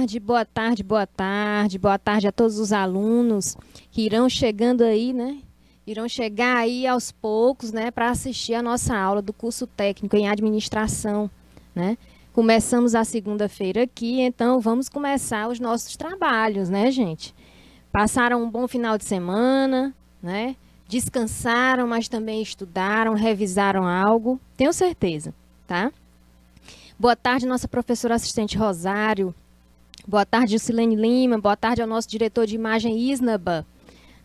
tarde, boa tarde, boa tarde, boa tarde a todos os alunos que irão chegando aí, né? Irão chegar aí aos poucos, né, para assistir a nossa aula do curso técnico em administração, né? Começamos a segunda-feira aqui, então vamos começar os nossos trabalhos, né, gente? Passaram um bom final de semana, né? Descansaram, mas também estudaram, revisaram algo, tenho certeza, tá? Boa tarde, nossa professora assistente Rosário. Boa tarde, Jusilene Lima. Boa tarde ao nosso diretor de imagem, Isnaba.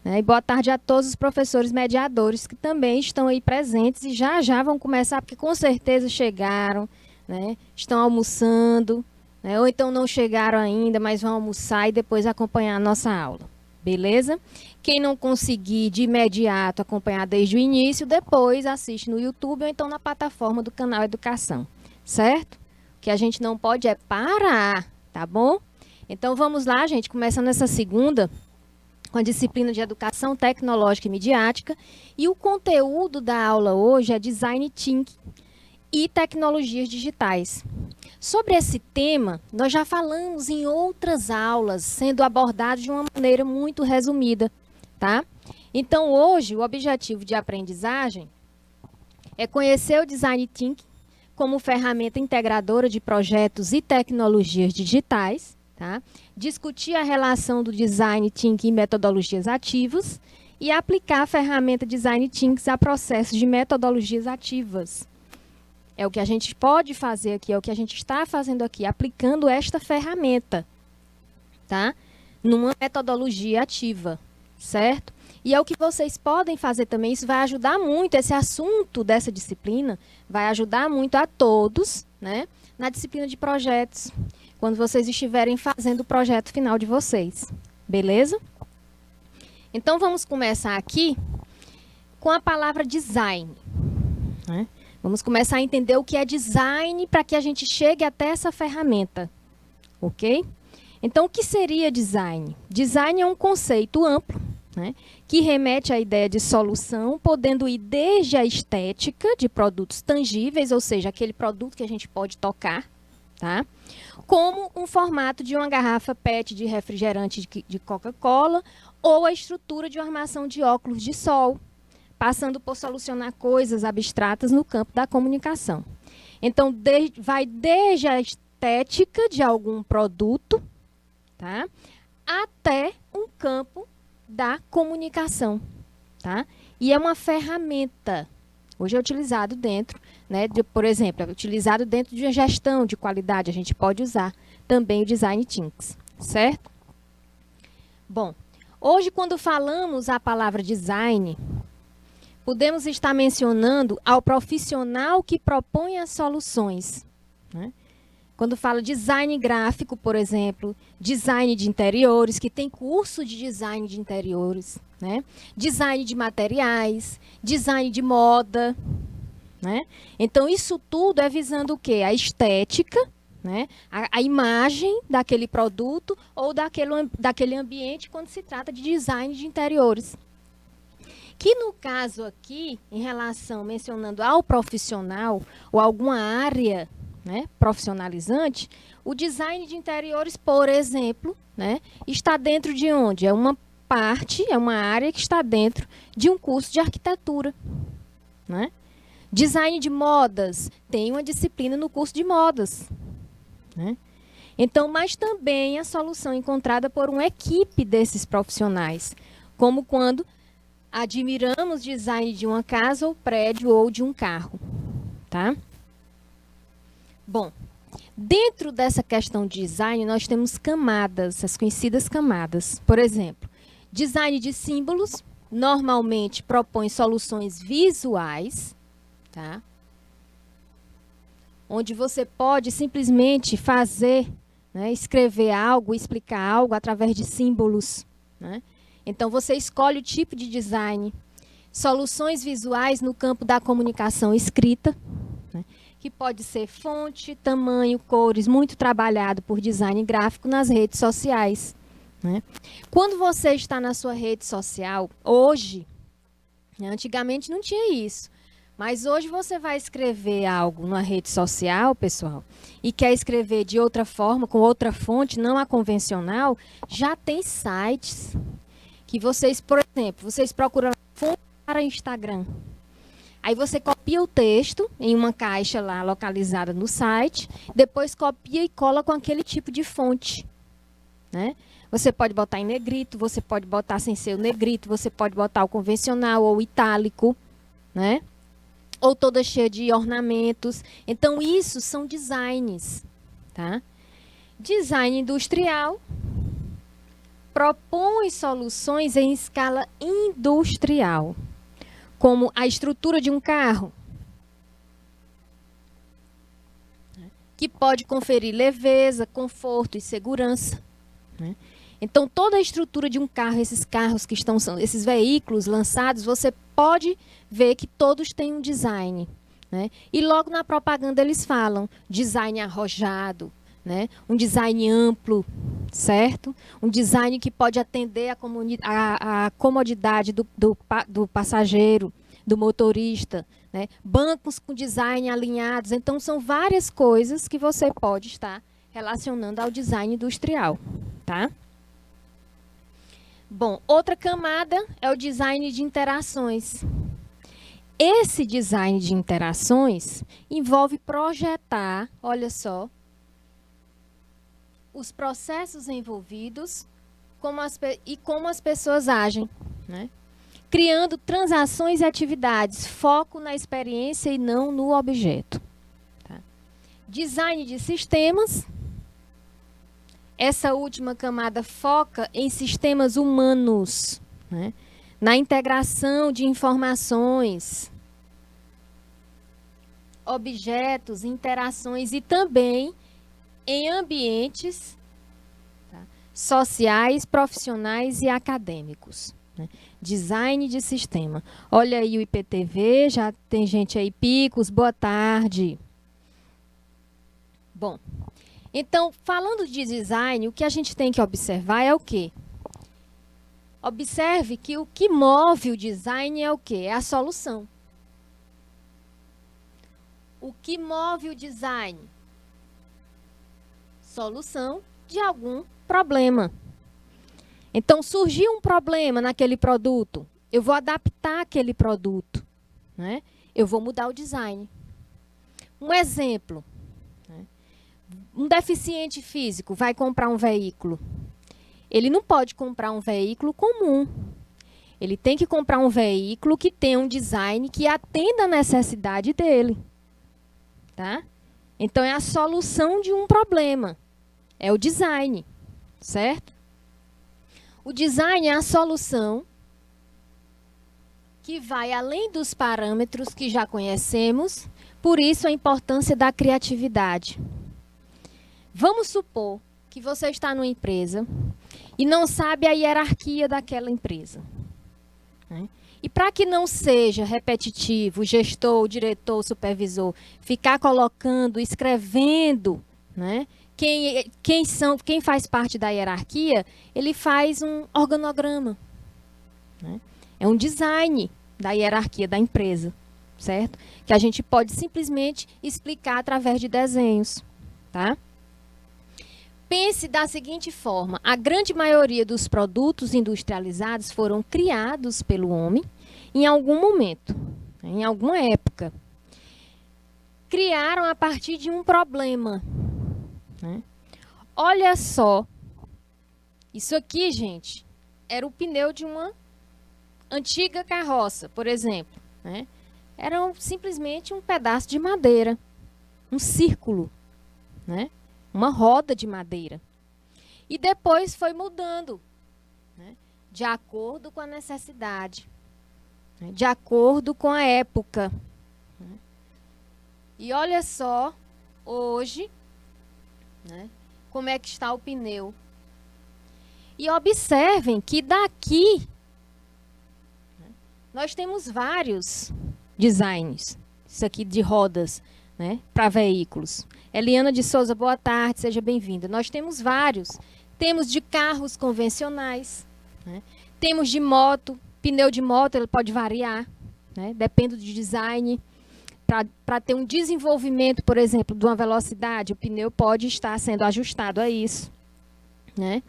E boa tarde a todos os professores mediadores que também estão aí presentes e já vão começar, porque com certeza chegaram, né? Estão almoçando, né? Ou então não chegaram ainda, mas vão almoçar e depois acompanhar a nossa aula. Beleza? Quem não conseguir de imediato acompanhar desde o início, depois assiste no YouTube ou então na plataforma do canal Educação. Certo? O que a gente não pode é parar, tá bom? Então vamos lá, gente, começando essa segunda com a disciplina de Educação Tecnológica e Midiática. E o conteúdo da aula hoje é Design Thinking e Tecnologias Digitais. Sobre esse tema, nós já falamos em outras aulas, sendo abordado de uma maneira muito resumida, tá? Então, hoje, o objetivo de aprendizagem é conhecer o Design Thinking como ferramenta integradora de projetos e tecnologias digitais, tá? Discutir a relação do Design Thinking e metodologias ativas e aplicar a ferramenta Design Thinking a processos de metodologias ativas. É o que a gente pode fazer aqui, é o que a gente está fazendo aqui, aplicando esta ferramenta, tá? Numa metodologia ativa, certo? E é o que vocês podem fazer também, isso vai ajudar muito, esse assunto dessa disciplina vai ajudar muito a todos, né? Na disciplina de projetos, quando vocês estiverem fazendo o projeto final de vocês, beleza? Então, vamos começar aqui com a palavra design, né? Vamos começar a entender o que é design para que a gente chegue até essa ferramenta, ok? Então, o que seria design? Design é um conceito amplo, né, que remete à ideia de solução, podendo ir desde a estética de produtos tangíveis, ou seja, aquele produto que a gente pode tocar, tá? Como um formato de uma garrafa PET de refrigerante de Coca-Cola ou a estrutura de uma armação de óculos de sol, passando por solucionar coisas abstratas no campo da comunicação. Então, vai desde a estética de algum produto, tá, até um campo da comunicação, tá? E é uma ferramenta. Hoje é utilizado dentro, né, por exemplo, é utilizado dentro de uma gestão de qualidade. A gente pode usar também o Design Thinking, certo? Bom, hoje quando falamos a palavra design, podemos estar mencionando ao profissional que propõe as soluções, né? Quando fala design gráfico, por exemplo, design de interiores, que tem curso de design de interiores, né? Design de materiais, design de moda, né? Então, isso tudo é visando o quê? A estética, né? A imagem daquele produto ou daquele ambiente quando se trata de design de interiores. Que no caso aqui, em relação, mencionando ao profissional ou alguma área, né, profissionalizante, o design de interiores, por exemplo, né, está dentro de onde? É uma parte, é uma área que está dentro de um curso de arquitetura, né? Design de modas, tem uma disciplina no curso de modas, né? Então, mas também a solução encontrada por uma equipe desses profissionais, como quando admiramos design de uma casa ou prédio ou de um carro, tá? Bom, dentro dessa questão de design, nós temos camadas, as conhecidas camadas. Por exemplo, design de símbolos, normalmente propõe soluções visuais, tá? Onde você pode simplesmente fazer, né, escrever algo, explicar algo através de símbolos, né? Então, você escolhe o tipo de design. Soluções visuais no campo da comunicação escrita, né, que pode ser fonte, tamanho, cores, muito trabalhado por design gráfico nas redes sociais, né? Quando você está na sua rede social, hoje, né, antigamente não tinha isso, Mas hoje você vai escrever algo numa rede social, pessoal, e quer escrever de outra forma, com outra fonte, não a convencional, já tem sites que vocês, por exemplo, vocês procuram fonte para Instagram. Aí você copia o texto em uma caixa lá localizada no site, depois copia e cola com aquele tipo de fonte, né? Você pode botar em negrito, você pode botar sem ser o negrito, você pode botar o convencional ou o itálico, né? Ou toda cheia de ornamentos. Então, isso são designs, tá? Design industrial propõe soluções em escala industrial, como a estrutura de um carro, que pode conferir leveza, conforto e segurança, né? Então, toda a estrutura de um carro, esses carros que estão, esses veículos lançados, você pode ver que todos têm um design, né? E logo na propaganda eles falam design arrojado, né? Um design amplo, certo? Um design que pode atender a comodidade do passageiro, do motorista, né? Bancos com design alinhados. Então, são várias coisas que você pode estar relacionando ao design industrial, tá? Bom, outra camada é o design de interações. Esse design de interações envolve projetar, olha só, os processos envolvidos e como as pessoas agem, né? Criando transações e atividades, foco na experiência e não no objeto. Tá? Design de sistemas. Essa última camada foca em sistemas humanos, né? Na integração de informações, objetos, interações e também em ambientes, tá, sociais, profissionais e acadêmicos, né? Design de sistema. Olha aí o IPTV, já tem gente aí, Picos, boa tarde. Bom, então, falando de design, o que a gente tem que observar é o quê? Observe que o que move o design é o quê? É a solução. O que move o design? Solução de algum problema. Então, surgiu um problema naquele produto, eu vou adaptar aquele produto, né? Eu vou mudar o design. Um exemplo, né? Um deficiente físico vai comprar um veículo. Ele não pode comprar um veículo comum. Ele tem que comprar um veículo que tenha um design que atenda a necessidade dele, tá? Então, é a solução de um problema. É o design, certo? O design é a solução que vai além dos parâmetros que já conhecemos, por isso a importância da criatividade. Vamos supor que você está numa empresa e não sabe a hierarquia daquela empresa, né? E para que não seja repetitivo, o gestor, o diretor, o supervisor, ficar colocando, escrevendo, né, quem faz parte da hierarquia, ele faz um organograma, né? É um design da hierarquia da empresa, certo? Que a gente pode simplesmente explicar através de desenhos, tá? Pense da seguinte forma: a grande maioria dos produtos industrializados foram criados pelo homem em algum momento, em alguma época. Criaram a partir de um problema, né? Olha só, isso aqui, gente, era o pneu de uma antiga carroça, por exemplo, né? Era simplesmente um pedaço de madeira, um círculo, né? Uma roda de madeira. E depois foi mudando, né, de acordo com a necessidade, né, de acordo com a época, né? E olha só, hoje, né, como é que está o pneu. E observem que daqui, né, nós temos vários designs, isso aqui de rodas, né, para veículos. Eliana de Souza, boa tarde, seja bem-vinda. Nós temos vários. Temos de carros convencionais, né? Temos de moto, pneu de moto, ele pode variar, né? Depende do design. Para ter um desenvolvimento, por exemplo, de uma velocidade, o pneu pode estar sendo ajustado a isso, né?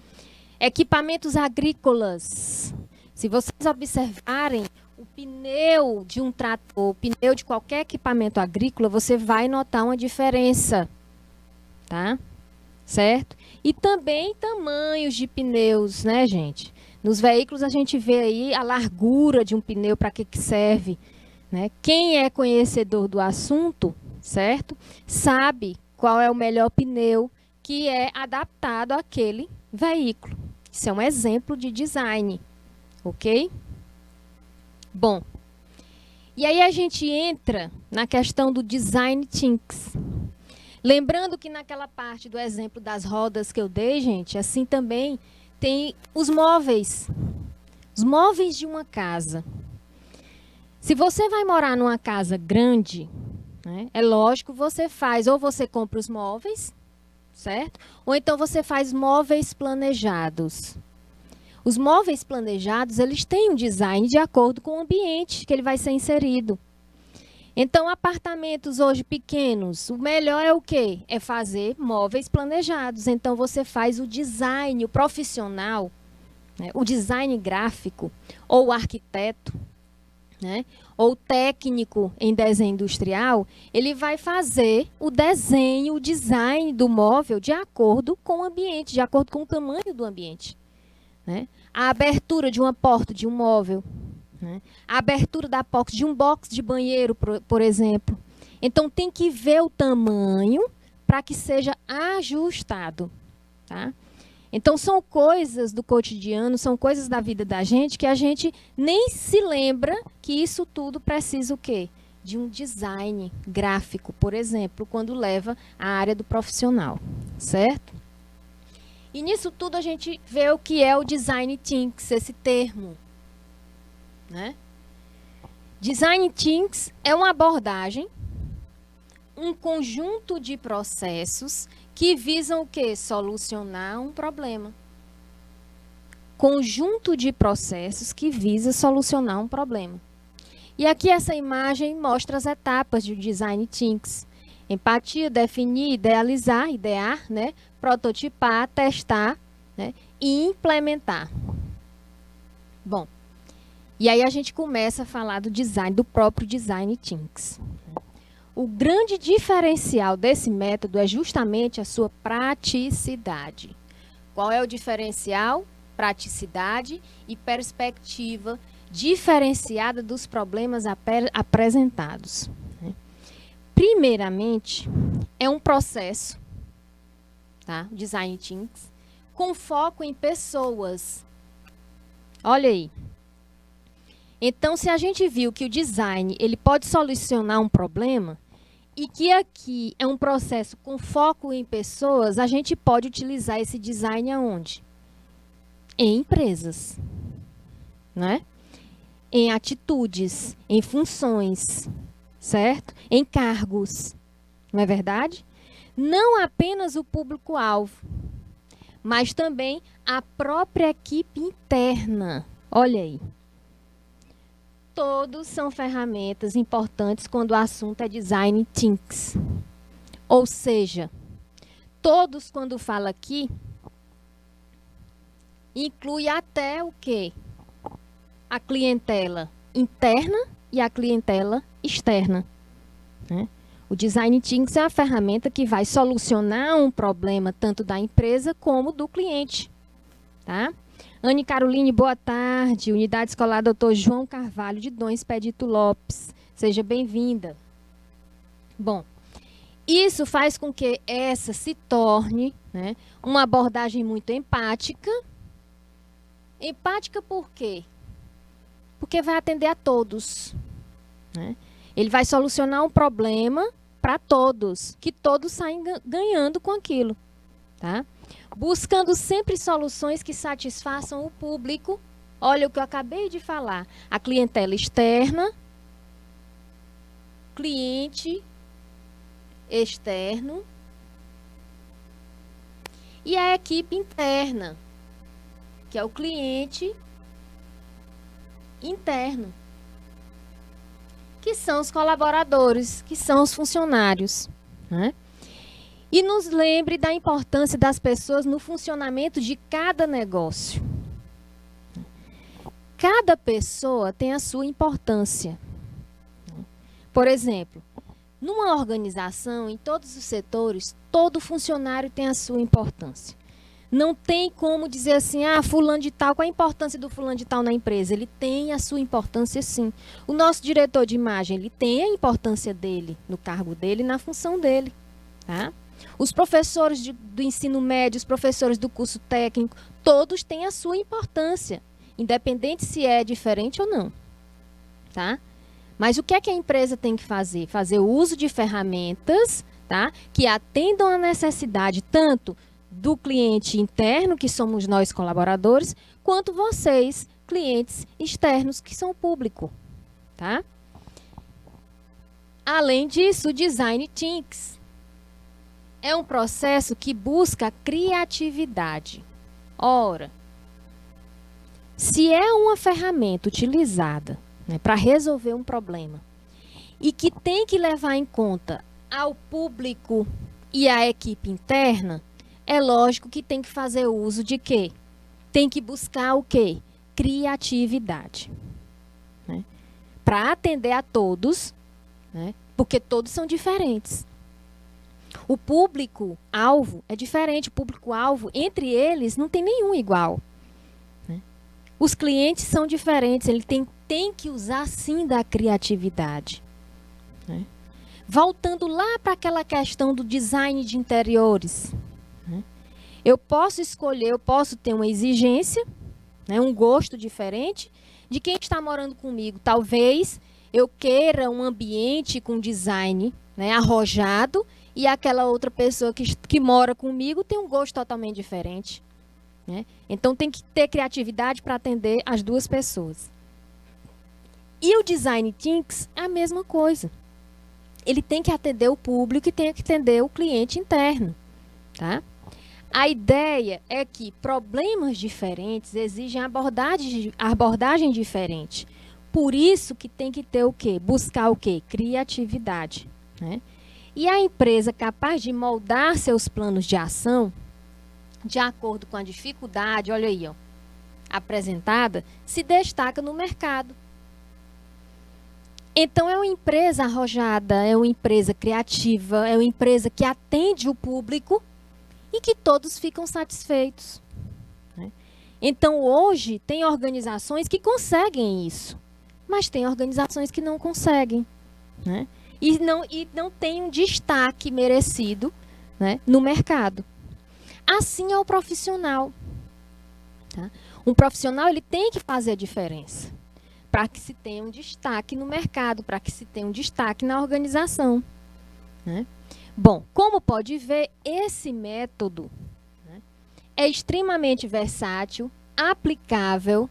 Equipamentos agrícolas. Se vocês observarem o pneu de um trator, o pneu de qualquer equipamento agrícola, você vai notar uma diferença, tá? Certo? E também tamanhos de pneus, né, gente? Nos veículos a gente vê aí a largura de um pneu, para que serve, né? Quem é conhecedor do assunto, certo? Sabe qual é o melhor pneu que é adaptado àquele veículo. Isso é um exemplo de design, ok? Bom, e aí a gente entra na questão do design thinks. Lembrando que naquela parte do exemplo das rodas que eu dei, gente, assim também tem os móveis. Os móveis de uma casa. Se você vai morar numa casa grande, né, é lógico, você faz, ou você compra os móveis, certo? Ou então você faz móveis planejados. Os móveis planejados, eles têm um design de acordo com o ambiente que ele vai ser inserido. Então, apartamentos hoje pequenos, o melhor é o quê? É fazer móveis planejados. Então, você faz o design, o profissional, né, o design gráfico, ou o arquiteto, né, ou técnico em desenho industrial, ele vai fazer o desenho, o design do móvel de acordo com o ambiente, de acordo com o tamanho do ambiente, né? A abertura de uma porta de um móvel, né? A abertura da porta de um box de banheiro, por exemplo. Então, tem que ver o tamanho para que seja ajustado, tá? Então, são coisas do cotidiano, são coisas da vida da gente que a gente nem se lembra que isso tudo precisa o quê? De um design gráfico, por exemplo, quando leva à área do profissional, certo? E nisso tudo a gente vê o que é o design thinks, esse termo, né? Design thinks é uma abordagem, um conjunto de processos que visam o quê? Solucionar um problema. Conjunto de processos que visa solucionar um problema. E aqui essa imagem mostra as etapas de design thinks. Empatia, definir, idealizar, idear, né? Prototipar, testar, né? E implementar. Bom, e aí a gente começa a falar do design, do próprio design thinks. O grande diferencial desse método é justamente a sua praticidade. Qual é o diferencial? Praticidade e perspectiva diferenciada dos problemas apresentados. Primeiramente, é um processo, tá? Design thinks, com foco em pessoas. Olha aí. Então, se a gente viu que o design ele pode solucionar um problema, e que aqui é um processo com foco em pessoas, a gente pode utilizar esse design aonde? Em empresas, né? Em atitudes, em funções, certo? Em cargos, não é verdade? Não apenas o público-alvo, mas também a própria equipe interna. Olha aí. Todos são ferramentas importantes quando o assunto é design thinks. Ou seja, todos, quando fala aqui, inclui até o quê? A clientela interna e a clientela externa, né? O design thinks é a ferramenta que vai solucionar um problema tanto da empresa como do cliente, tá? Anne Caroline, boa tarde. Unidade Escolar Dr. João Carvalho de Dom Expedito Lopes. Seja bem-vinda. Bom, isso faz com que essa se torne, né, uma abordagem muito empática. Empática por quê? Porque vai atender a todos, né? Ele vai solucionar um problema para todos, que todos saem ganhando com aquilo, tá? Buscando sempre soluções que satisfaçam o público. Olha o que eu acabei de falar. A clientela externa, cliente externo e a equipe interna, que é o cliente interno. que são os colaboradores, que são os funcionários, né? E nos lembre da importância das pessoas no funcionamento de cada negócio. Cada pessoa tem a sua importância. Por exemplo, numa organização, em todos os setores, todo funcionário tem a sua importância. Não tem como dizer assim, fulano de tal, qual a importância do fulano de tal na empresa? Ele tem a sua importância, sim. O nosso diretor de imagem, ele tem a importância dele, no cargo dele, na função dele, tá? Os professores do ensino médio, os professores do curso técnico, todos têm a sua importância, independente se é diferente ou não, tá? Mas o que é que a empresa tem que fazer? Fazer o uso de ferramentas, tá? Que atendam a necessidade tanto do cliente interno, que somos nós colaboradores, quanto vocês, clientes externos, que são o público, tá? Além disso, o Design Thinking é um processo que busca criatividade. Ora, se é uma ferramenta utilizada, né, para resolver um problema e que tem que levar em conta ao público e à equipe interna, é lógico que tem que fazer uso de quê? Tem que buscar o quê? Criatividade, né? Para atender a todos, né? Porque todos são diferentes. O público-alvo é diferente. O público-alvo, entre eles, não tem nenhum igual, né? Os clientes são diferentes. Ele tem que usar, sim, da criatividade, né? Voltando lá para aquela questão do design de interiores, né? Eu posso escolher, eu posso ter uma exigência, né, um gosto diferente de quem está morando comigo. Talvez eu queira um ambiente com design, né, arrojado, e aquela outra pessoa que mora comigo tem um gosto totalmente diferente, né? Então tem que ter criatividade para atender as duas pessoas. E o Design Thinking é a mesma coisa. Ele tem que atender o público e tem que atender o cliente interno, tá? A ideia é que problemas diferentes exigem abordagem diferente. Por isso que tem que ter o quê? Buscar o quê? Criatividade, né? E a empresa capaz de moldar seus planos de ação de acordo com a dificuldade, olha aí, ó, apresentada, se destaca no mercado. Então, é uma empresa arrojada, é uma empresa criativa, é uma empresa que atende o público e que todos ficam satisfeitos, né? Então, hoje, tem organizações que conseguem isso, mas tem organizações que não conseguem, né? E não tem um destaque merecido, né, no mercado. Assim é o profissional, tá? Um profissional, ele tem que fazer a diferença para que se tenha um destaque no mercado, para que se tenha um destaque na organização, né? Bom, como pode ver, esse método, né, é extremamente versátil, aplicável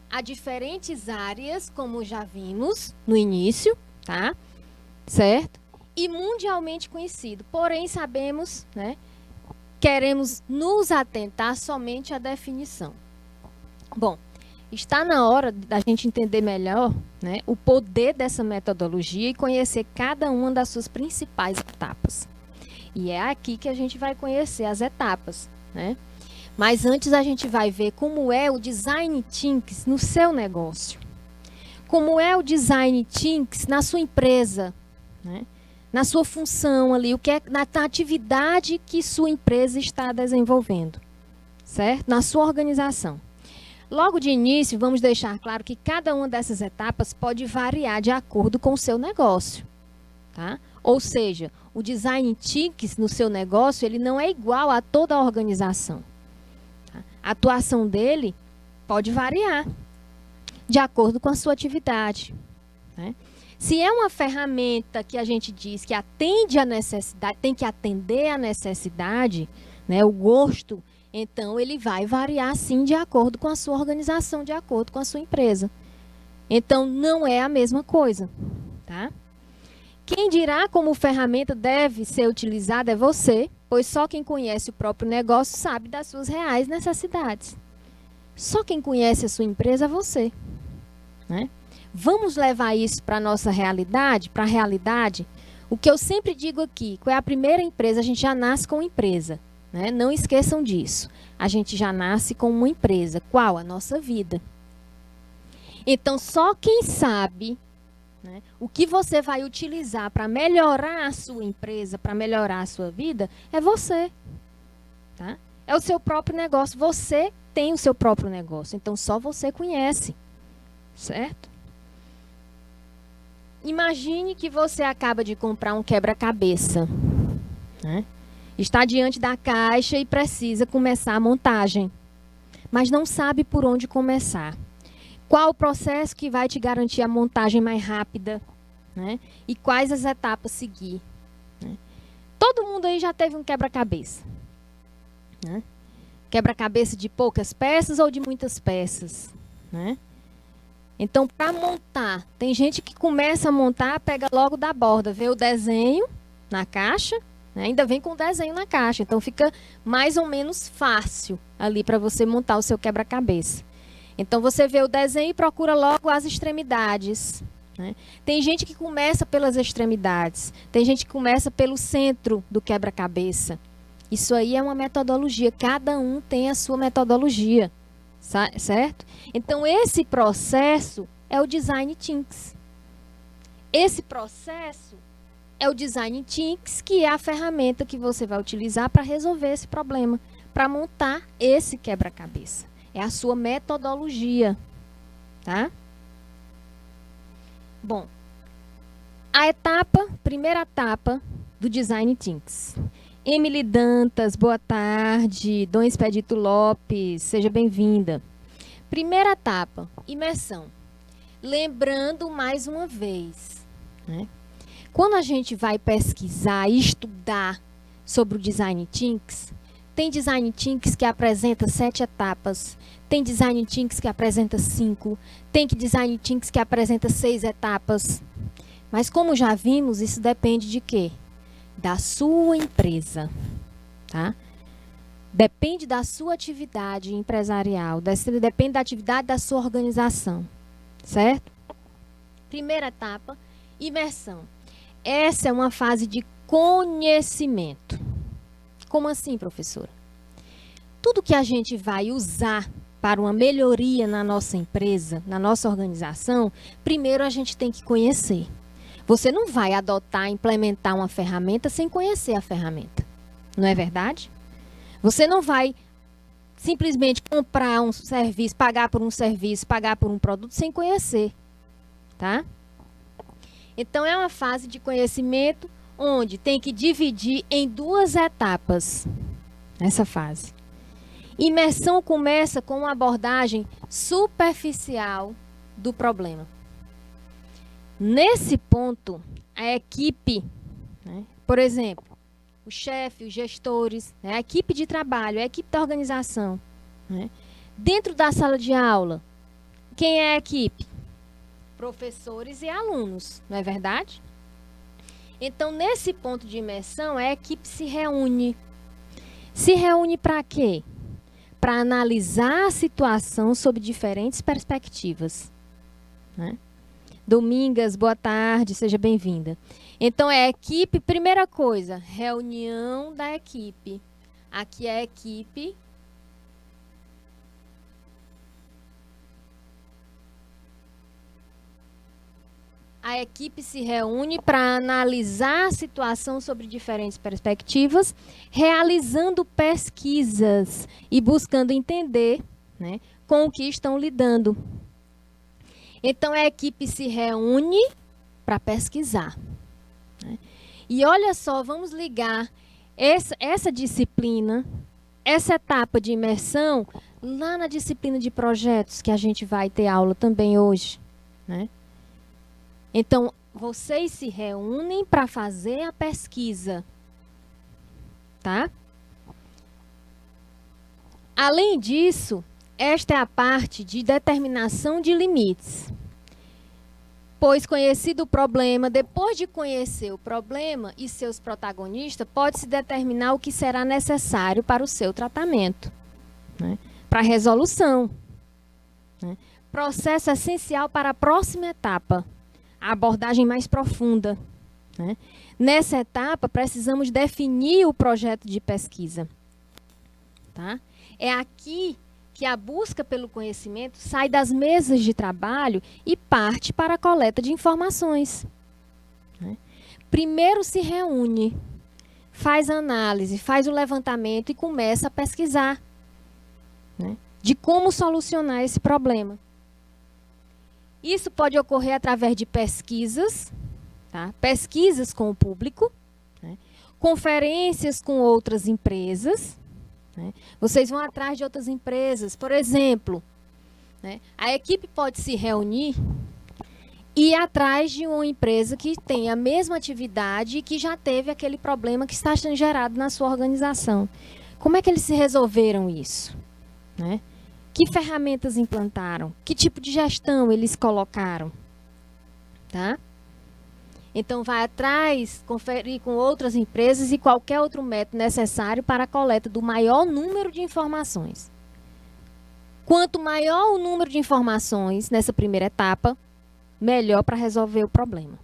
a diferentes áreas, como já vimos no início, tá? Certo? E mundialmente conhecido. Porém, sabemos, né, queremos nos atentar somente à definição. Bom, está na hora da gente entender melhor, né, o poder dessa metodologia e conhecer cada uma das suas principais etapas. E é aqui que a gente vai conhecer as etapas, né? Mas antes a gente vai ver como é o Design Thinking no seu negócio. Como é o Design Thinking na sua empresa, né? Na sua função ali, o que é na atividade que sua empresa está desenvolvendo, certo? Na sua organização. Logo de início, vamos deixar claro que cada uma dessas etapas pode variar de acordo com o seu negócio, tá? Ou seja, o Design Thinking no seu negócio, ele não é igual a toda a organização. A atuação dele pode variar de acordo com a sua atividade, né? Se é uma ferramenta que a gente diz que atende a necessidade, tem que atender a necessidade, né, o gosto, então ele vai variar sim de acordo com a sua organização, de acordo com a sua empresa. Então não é a mesma coisa, tá? Quem dirá como ferramenta deve ser utilizada é você, pois só quem conhece o próprio negócio sabe das suas reais necessidades. Só quem conhece a sua empresa é você, né? Vamos levar isso para a nossa realidade, para a realidade. O que eu sempre digo aqui, qual é a primeira empresa? A gente já nasce com uma empresa, né? Não esqueçam disso. A gente já nasce com uma empresa. Qual? A nossa vida. Então, só quem sabe, né, o que você vai utilizar para melhorar a sua empresa, para melhorar a sua vida, é você. Tá? É o seu próprio negócio. Você tem o seu próprio negócio. Então, só você conhece. Certo? Imagine que você acaba de comprar um quebra-cabeça, né? Está diante da caixa e precisa começar a montagem, mas não sabe por onde começar. Qual o processo que vai te garantir a montagem mais rápida, né? E quais as etapas seguir, né? Todo mundo aí já teve um quebra-cabeça, né? Quebra-cabeça de poucas peças ou de muitas peças, né? Então, para montar, tem gente que começa a montar, pega logo da borda, vê o desenho na caixa, né? Ainda vem com o desenho na caixa. Então, fica mais ou menos fácil ali para você montar o seu quebra-cabeça. Então, você vê o desenho e procura logo as extremidades, né? Tem gente que começa pelas extremidades, tem gente que começa pelo centro do quebra-cabeça. Isso aí é uma metodologia, cada um tem a sua metodologia. Certo? Então, esse processo é o Design Thinks. Esse processo é o Design Thinks, que é a ferramenta que você vai utilizar para resolver esse problema, para montar esse quebra-cabeça. É a sua metodologia. Tá? Bom, primeira etapa do Design Thinks. Emily Dantas, boa tarde. Dom Expedito Lopes, seja bem-vinda. Primeira etapa, imersão. Lembrando mais uma vez, né? Quando a gente vai pesquisar e estudar sobre o Design Thinks, tem Design Thinks que apresenta 7 etapas, tem Design Thinks que apresenta 5, tem Design Thinks que apresenta 6 etapas. Mas como já vimos, isso depende de quê? Da sua empresa, tá? Depende da sua atividade empresarial, depende da atividade da sua organização, certo? Primeira etapa, imersão. Essa é uma fase de conhecimento. Como assim, professora? Tudo que a gente vai usar para uma melhoria na nossa empresa, na nossa organização, primeiro a gente tem que conhecer. Você não vai adotar, implementar uma ferramenta sem conhecer a ferramenta. Não é verdade? Você não vai simplesmente comprar um serviço, pagar por um serviço, pagar por um produto sem conhecer. Tá? Então, é uma fase de conhecimento onde tem que dividir em 2 etapas essa fase. Imersão começa com uma abordagem superficial do problema. Nesse ponto, a equipe, né, por exemplo, o chefe, os gestores, né, a equipe de trabalho, a equipe da organização, né, dentro da sala de aula, quem é a equipe? Professores e alunos, não é verdade? Então, nesse ponto de imersão, a equipe se reúne. Se reúne para quê? Para analisar a situação sob diferentes perspectivas, né? Domingas, boa tarde, seja bem-vinda. Então, é a equipe, primeira coisa, reunião da equipe. Aqui é a equipe. A equipe se reúne para analisar a situação sobre diferentes perspectivas, realizando pesquisas e buscando entender, né, com o que estão lidando. Então, a equipe se reúne para pesquisar, né? E olha só, vamos ligar essa disciplina, essa etapa de imersão, lá na disciplina de projetos, que a gente vai ter aula também hoje, né? Então, vocês se reúnem para fazer a pesquisa, tá? Além disso, esta é a parte de determinação de limites. Pois, conhecido o problema, depois de conhecer o problema e seus protagonistas, pode-se determinar o que será necessário para o seu tratamento, né? Para a resolução, né? processo essencial para a próxima etapa, a abordagem mais profunda, né? Nessa etapa, precisamos definir o projeto de pesquisa. Tá? É aqui que a busca pelo conhecimento sai das mesas de trabalho e parte para a coleta de informações. Né? Primeiro se reúne, faz análise, faz o levantamento e começa a pesquisar, né, de como solucionar esse problema. Isso pode ocorrer através de pesquisas, tá? Pesquisas com o público, né? Conferências com outras empresas, né? Vocês vão atrás de outras empresas, por exemplo, né? A equipe pode se reunir e ir atrás de uma empresa que tem a mesma atividade e que já teve aquele problema que está sendo gerado na sua organização. Como é que eles se resolveram isso? Né? Que ferramentas implantaram? Que tipo de gestão eles colocaram? Tá? Então, vai atrás, conferir com outras empresas e qualquer outro método necessário para a coleta do maior número de informações. Quanto maior o número de informações nessa primeira etapa, melhor para resolver o problema.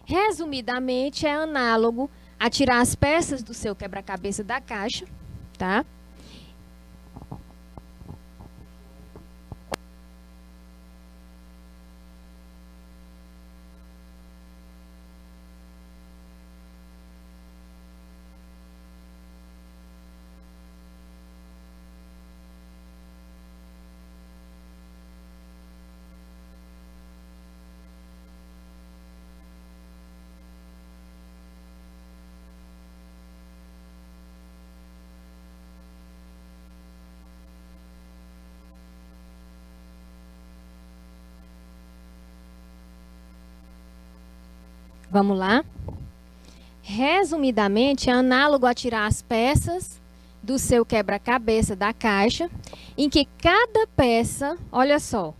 Resumidamente, é análogo a tirar as peças do seu quebra-cabeça da caixa, tá? Vamos lá? Resumidamente, é análogo a tirar as peças do seu quebra-cabeça da caixa, em que cada peça, olha só,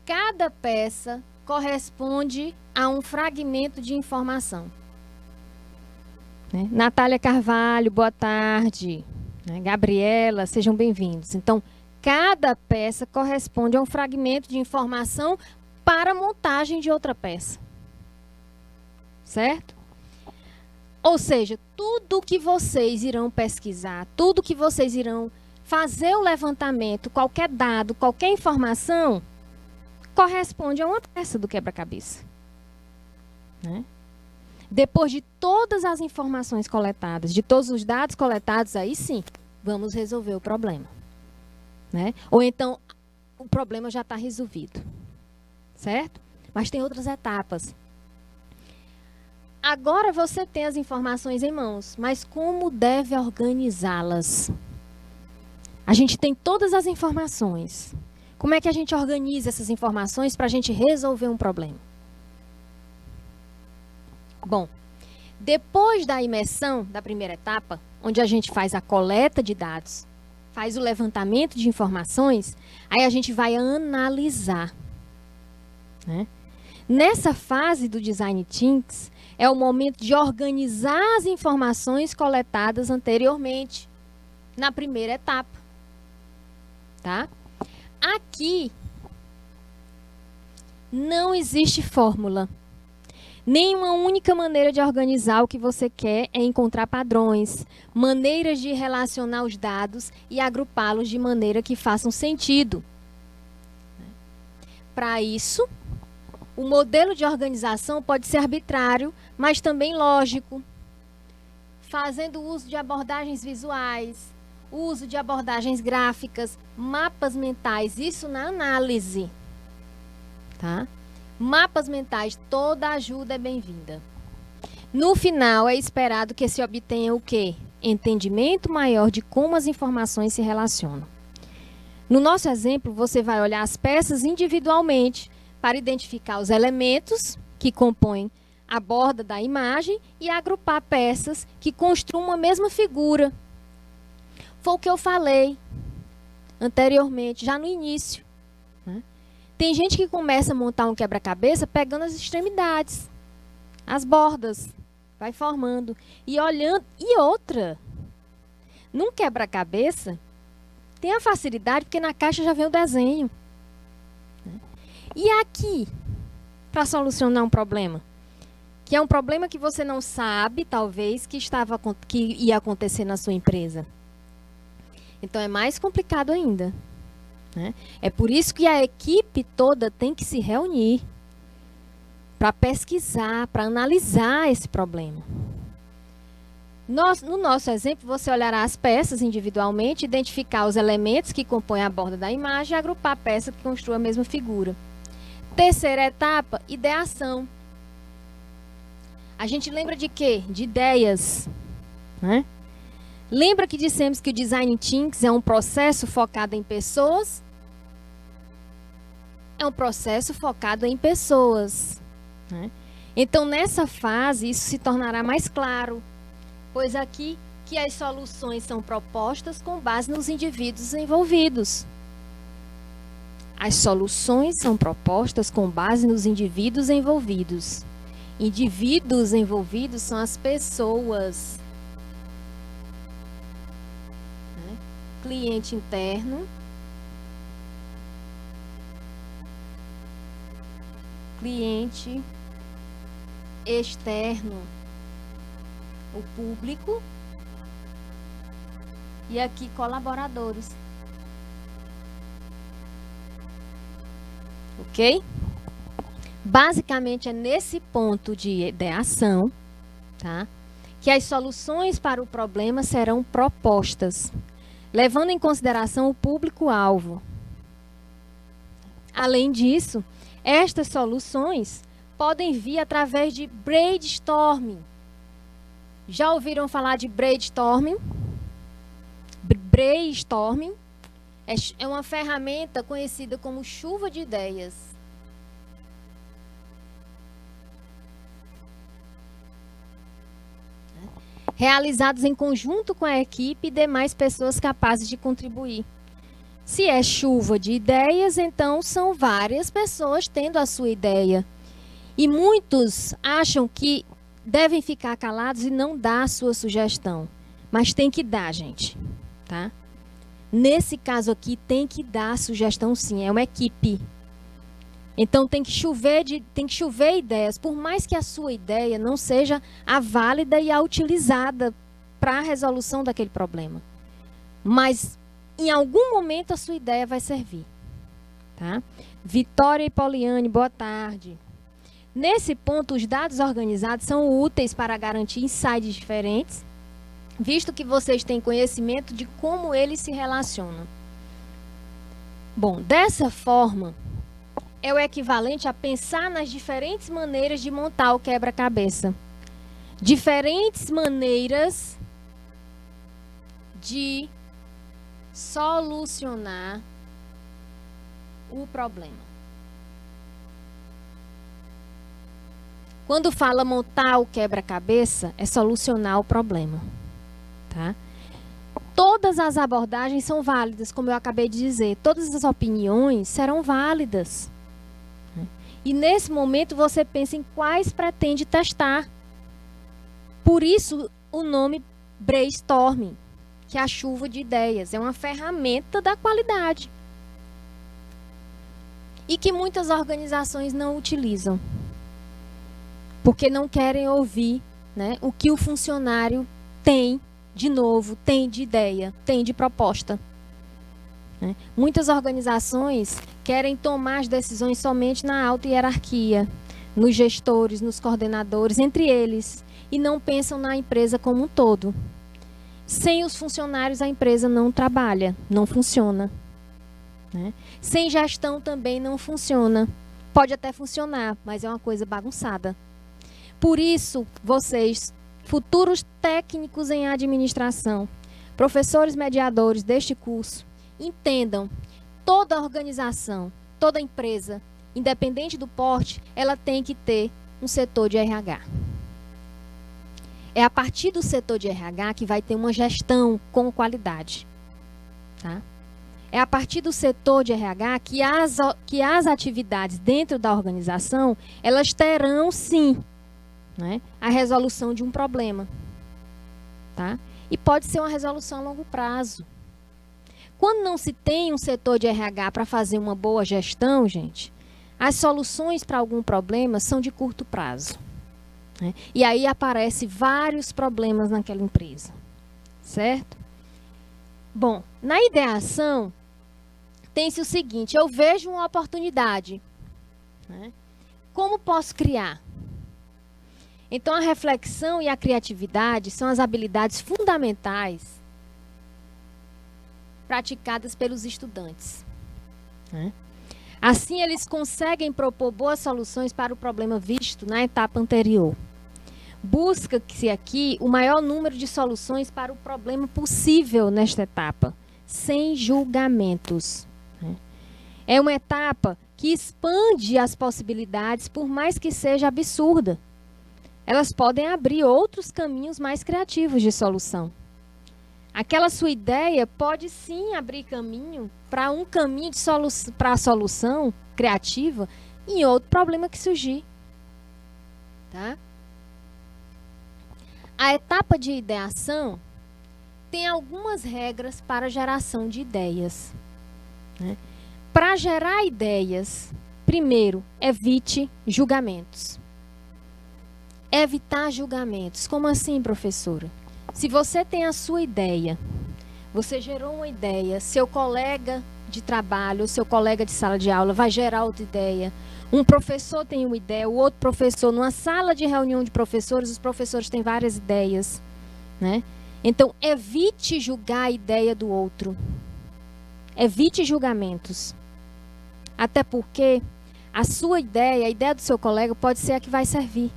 cada peça corresponde a um fragmento de informação. Né? Natália Carvalho, boa tarde. Né? Gabriela, sejam bem-vindos. Então, cada peça corresponde a um fragmento de informação para a montagem de outra peça. Certo? Ou seja, tudo que vocês irão pesquisar, tudo que vocês irão fazer o levantamento, qualquer dado, qualquer informação, corresponde a uma peça do quebra-cabeça. Né? Depois de todas as informações coletadas, de todos os dados coletados, aí sim, vamos resolver o problema. Né? Ou então, o problema já está resolvido. Certo? Mas tem outras etapas. Agora você tem as informações em mãos, mas como deve organizá-las? A gente tem todas as informações. Como é que a gente organiza essas informações para a gente resolver um problema? Bom, depois da imersão da primeira etapa, onde a gente faz a coleta de dados, faz o levantamento de informações, aí a gente vai analisar. Né? Nessa fase do Design Thinking, é o momento de organizar as informações coletadas anteriormente, na primeira etapa. Tá? Aqui, não existe fórmula. Nenhuma única maneira de organizar o que você quer é encontrar padrões, maneiras de relacionar os dados e agrupá-los de maneira que façam sentido. Para isso, o modelo de organização pode ser arbitrário, mas também lógico, fazendo uso de abordagens visuais, uso de abordagens gráficas, mapas mentais, isso na análise. Tá? Mapas mentais, toda ajuda é bem-vinda. No final, é esperado que se obtenha o quê? Entendimento maior de como as informações se relacionam. No nosso exemplo, você vai olhar as peças individualmente, para identificar os elementos que compõem a borda da imagem e agrupar peças que construam uma mesma figura. Foi o que eu falei anteriormente, já no início. Né? Tem gente que começa a montar um quebra-cabeça pegando as extremidades, as bordas, vai formando e olhando. E outra, num quebra-cabeça, tem a facilidade porque na caixa já vem o desenho. E aqui, para solucionar um problema, que é um problema que você não sabe, talvez, que ia acontecer na sua empresa. Então, é mais complicado ainda, né? É por isso que a equipe toda tem que se reunir para pesquisar, para analisar esse problema. No nosso exemplo, você olhará as peças individualmente, identificar os elementos que compõem a borda da imagem e agrupar a peça que construa a mesma figura. Terceira etapa, ideação. A gente lembra de quê? De ideias, né? Lembra que dissemos que o Design Thinking é um processo focado em pessoas? É um processo focado em pessoas, né? Então, nessa fase, isso se tornará mais claro, pois aqui que as soluções são propostas com base nos indivíduos envolvidos. As soluções são propostas com base nos indivíduos envolvidos. Indivíduos envolvidos são as pessoas. Né? Cliente interno. Cliente externo. O público. E aqui colaboradores. Ok? Basicamente é nesse ponto de ideação, tá? Que as soluções para o problema serão propostas, levando em consideração o público-alvo. Além disso, estas soluções podem vir através de brainstorming. Já ouviram falar de brainstorming? Brainstorming é uma ferramenta conhecida como chuva de ideias. Realizados em conjunto com a equipe e demais pessoas capazes de contribuir. Se é chuva de ideias, então são várias pessoas tendo a sua ideia. E muitos acham que devem ficar calados e não dar a sua sugestão. Mas tem que dar, gente. Tá? Nesse caso aqui, tem que dar a sugestão sim. É uma equipe. Então tem que chover ideias. Por mais que a sua ideia não seja a válida e a utilizada para a resolução daquele problema. Mas em algum momento a sua ideia vai servir. Tá? Vitória e Poliane, boa tarde. Nesse ponto, os dados organizados são úteis para garantir insights diferentes, visto que vocês têm conhecimento de como eles se relacionam. Bom, dessa forma, é o equivalente a pensar nas diferentes maneiras de montar o quebra-cabeça. Diferentes maneiras de solucionar o problema. Quando fala montar o quebra-cabeça, é solucionar o problema. Tá? Todas as abordagens são válidas, como eu acabei de dizer. Todas as opiniões serão válidas. E nesse momento você pensa em quais pretende testar. Por isso o nome brainstorming, que é a chuva de ideias. É uma ferramenta da qualidade. E que muitas organizações não utilizam. Porque não querem ouvir, né, o que o funcionário tem de novo, tem de ideia, tem de proposta. Né? Muitas organizações querem tomar as decisões somente na alta hierarquia, nos gestores, nos coordenadores, entre eles, e não pensam na empresa como um todo. Sem os funcionários, a empresa não trabalha, não funciona. Né? Sem gestão também não funciona. Pode até funcionar, mas é uma coisa bagunçada. Por isso, vocês, futuros técnicos em administração, professores mediadores deste curso, entendam, toda organização, toda empresa, independente do porte, ela tem que ter um setor de RH. É a partir do setor de RH que vai ter uma gestão com qualidade. Tá? É a partir do setor de RH que as atividades dentro da organização, elas terão, sim, né, a resolução de um problema. Tá? E pode ser uma resolução a longo prazo. Quando não se tem um setor de RH para fazer uma boa gestão, gente, as soluções para algum problema são de curto prazo, né? E aí aparecem vários problemas naquela empresa, certo? Bom, na ideação, tem-se o seguinte: eu vejo uma oportunidade, né? Como posso criar? Então, a reflexão e a criatividade são as habilidades fundamentais praticadas pelos estudantes, né? Assim, eles conseguem propor boas soluções para o problema visto na etapa anterior. Busca-se aqui o maior número de soluções para o problema possível nesta etapa, sem julgamentos, né? É uma etapa que expande as possibilidades, por mais que seja absurda. Elas podem abrir outros caminhos mais criativos de solução. Aquela sua ideia pode sim abrir caminho para um caminho de para a solução criativa em outro problema que surgir, tá? A etapa de ideação tem algumas regras para a geração de ideias, né? Para gerar ideias, primeiro, evite julgamentos. Evitar julgamentos. Como assim, professora? Se você tem a sua ideia, você gerou uma ideia, seu colega de trabalho, seu colega de sala de aula vai gerar outra ideia. Um professor tem uma ideia, o outro professor, numa sala de reunião de professores, os professores têm várias ideias, né? Então, evite julgar a ideia do outro. Evite julgamentos. Até porque a sua ideia, a ideia do seu colega, pode ser a que vai servir.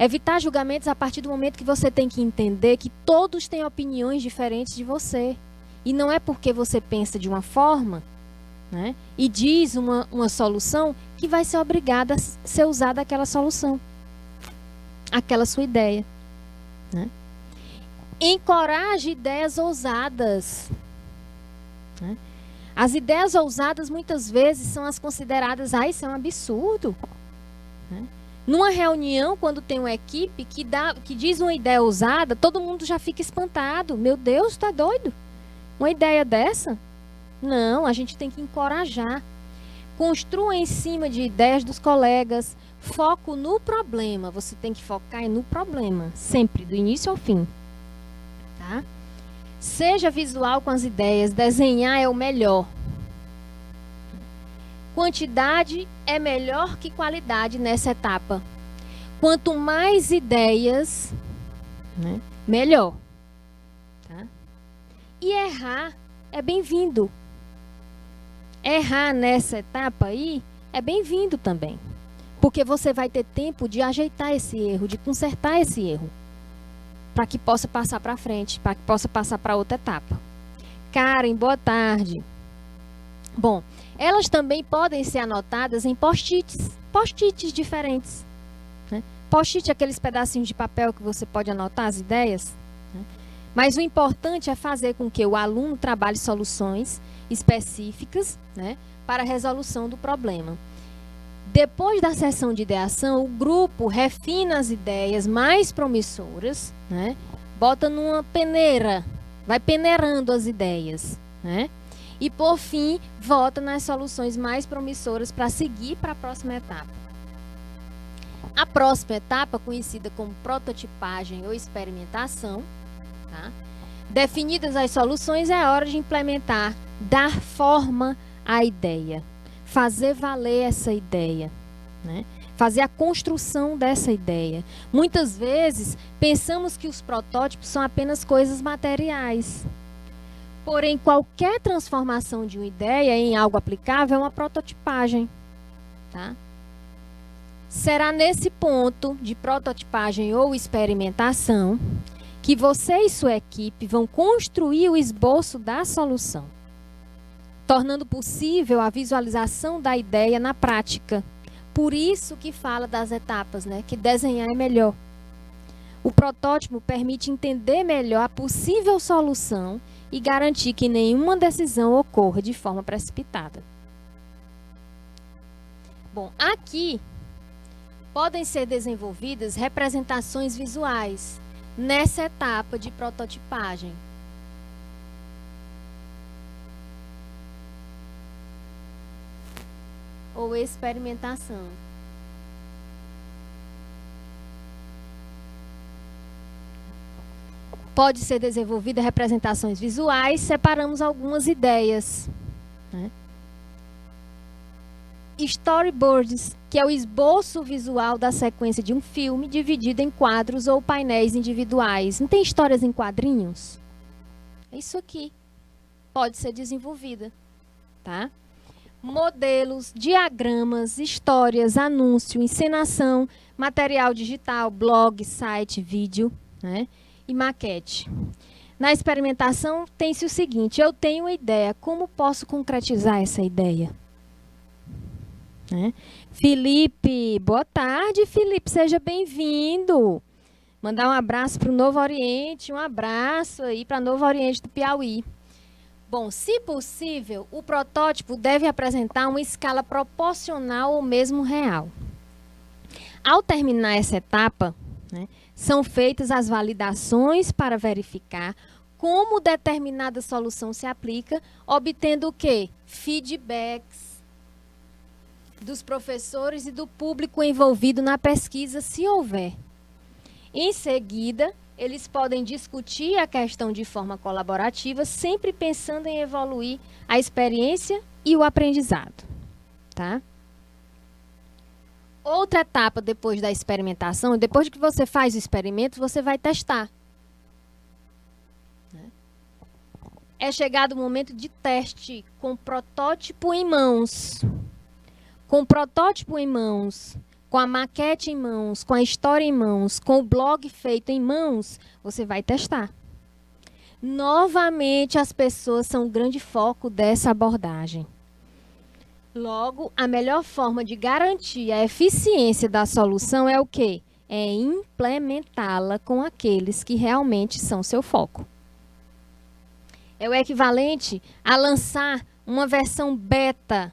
Evitar julgamentos a partir do momento que você tem que entender que todos têm opiniões diferentes de você. E não é porque você pensa de uma forma, né, e diz uma solução que vai ser obrigada a ser usada aquela solução. Aquela sua ideia, né? Encoraje ideias ousadas, né? As ideias ousadas muitas vezes são as consideradas, isso é um absurdo, né? Numa reunião, quando tem uma equipe que diz uma ideia ousada, todo mundo já fica espantado. Meu Deus, tá doido? Uma ideia dessa? Não, a gente tem que encorajar. Construa em cima de ideias dos colegas. Foco no problema. Você tem que focar no problema, sempre, do início ao fim. Tá? Seja visual com as ideias. Desenhar é o melhor. Quantidade é melhor que qualidade nessa etapa. Quanto mais ideias, né, melhor. Tá? E errar é bem-vindo. Errar nessa etapa aí é bem-vindo também. Porque você vai ter tempo de ajeitar esse erro, de consertar esse erro. Para que possa passar para frente, para que possa passar para outra etapa. Karen, boa tarde. Bom, elas também podem ser anotadas em post-its diferentes, né? Post-it é aqueles pedacinhos de papel que você pode anotar as ideias, né? Mas o importante é fazer com que o aluno trabalhe soluções específicas, né, para a resolução do problema. Depois da sessão de ideação, o grupo refina as ideias mais promissoras, né? Bota numa peneira, vai peneirando as ideias, né? E, por fim, vota nas soluções mais promissoras para seguir para a próxima etapa. A próxima etapa, conhecida como prototipagem ou experimentação, tá? Definidas as soluções, é hora de implementar, dar forma à ideia, fazer valer essa ideia, né? Fazer a construção dessa ideia. Muitas vezes, pensamos que os protótipos são apenas coisas materiais. Porém, qualquer transformação de uma ideia em algo aplicável é uma prototipagem, tá? Será nesse ponto de prototipagem ou experimentação que você e sua equipe vão construir o esboço da solução, tornando possível a visualização da ideia na prática. Por isso que fala das etapas, né? Que desenhar é melhor. O protótipo permite entender melhor a possível solução e garantir que nenhuma decisão ocorra de forma precipitada. Bom, aqui podem ser desenvolvidas representações visuais nessa etapa de prototipagem. ou experimentação. Pode ser desenvolvida representações visuais, separamos algumas ideias, né? Storyboards, que é o esboço visual da sequência de um filme dividido em quadros ou painéis individuais. Não tem histórias em quadrinhos? É isso aqui. Pode ser desenvolvida, tá? Modelos, diagramas, histórias, anúncio, encenação, material digital, blog, site, vídeo, né? E maquete. Na experimentação, tem-se o seguinte: eu tenho uma ideia, como posso concretizar essa ideia? Né? Felipe, boa tarde, Felipe, seja bem-vindo. Mandar um abraço para o Novo Oriente, um abraço aí para Novo Oriente do Piauí. Bom, se possível, o protótipo deve apresentar uma escala proporcional ou mesmo real. Ao terminar essa etapa, né, são feitas as validações para verificar como determinada solução se aplica, obtendo o quê? Feedbacks dos professores e do público envolvido na pesquisa, se houver. Em seguida, eles podem discutir a questão de forma colaborativa, sempre pensando em evoluir a experiência e o aprendizado, tá? Outra etapa depois da experimentação, depois de que você faz o experimento, você vai testar. É chegado o momento de teste com protótipo em mãos. Com o protótipo em mãos, com a maquete em mãos, com a história em mãos, com o blog feito em mãos, você vai testar. Novamente, as pessoas são um grande foco dessa abordagem. Logo, a melhor forma de garantir a eficiência da solução é o quê? É implementá-la com aqueles que realmente são seu foco. É o equivalente a lançar uma versão beta,